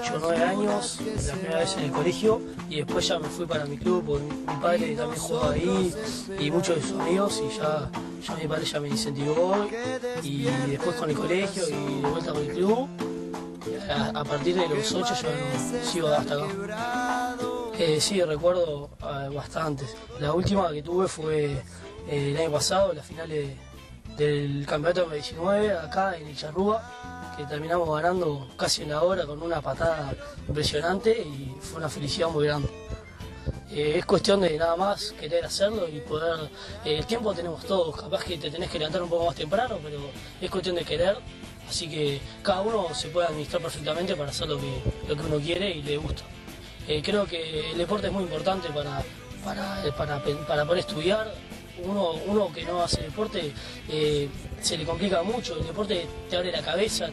8 o 9 años, la primera vez en el colegio, y después ya me fui para mi club, porque mi padre también jugaba ahí, y muchos de sus amigos, y ya mi padre ya me incentivó, y después con el colegio, y de vuelta con el club, a partir de los 8 yo no sigo hasta acá. Sí, recuerdo bastantes. La última que tuve fue el año pasado, la final del campeonato de 19 acá en Icharrúa, que terminamos ganando casi en la hora con una patada impresionante y fue una felicidad muy grande. Es cuestión de nada más querer hacerlo y poder... el tiempo tenemos todos, capaz que te tenés que levantar un poco más temprano, pero es cuestión de querer, así que cada uno se puede administrar perfectamente para hacer lo que uno quiere y le gusta. Creo que el deporte es muy importante para poder estudiar. Uno que no hace deporte se le complica mucho. El deporte te abre la cabeza,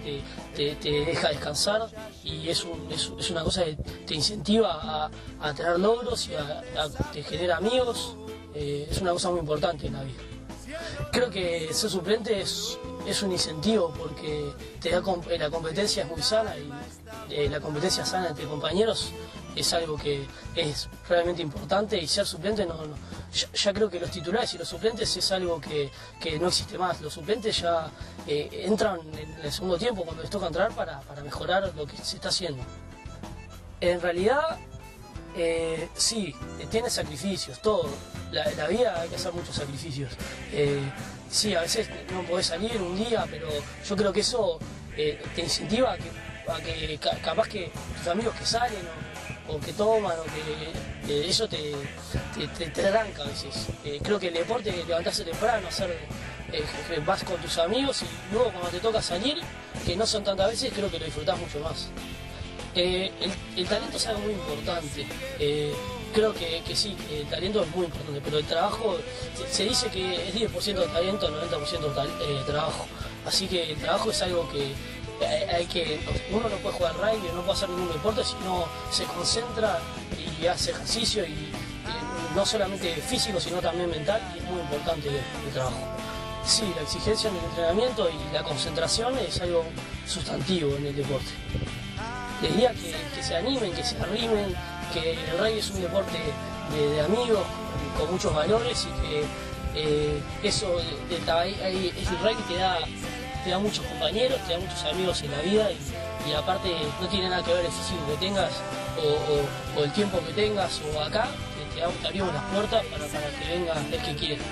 te deja descansar y es una cosa que te incentiva a tener logros y te genera amigos. Es una cosa muy importante en la vida. Creo que ser suplente es un incentivo porque la competencia es muy sana y la competencia sana entre compañeros es algo que es realmente importante, y ser suplente ya creo que los titulares y los suplentes es algo que no existe más. Los suplentes ya entran en el segundo tiempo cuando les toca entrar para mejorar lo que se está haciendo. En realidad sí, tiene sacrificios, todo. La vida hay que hacer muchos sacrificios. Sí, a veces no podés salir un día, pero yo creo que eso te incentiva a que capaz que tus amigos que salen o que toman o que eso te arranca a veces. Creo que el deporte, levantarse temprano, vas con tus amigos y luego cuando te toca salir, que no son tantas veces, creo que lo disfrutás mucho más. El talento es algo muy importante. Creo que sí, el talento es muy importante, pero el trabajo, se dice que es 10% talento, 90% trabajo. Así que el trabajo es algo que uno no puede jugar rugby, no puede hacer ningún deporte si no se concentra y hace ejercicio, y no solamente físico sino también mental, y es muy importante el trabajo. Sí, la exigencia en el entrenamiento y la concentración es algo sustantivo en el deporte. Les diría que se animen, que se arrimen, que el rugby es un deporte de amigos con muchos valores, y que el rugby te da muchos compañeros, te da muchos amigos en la vida, y aparte no tiene nada que ver el físico que tengas o el tiempo que tengas o acá, te abrimos las puertas para que venga el que quiera.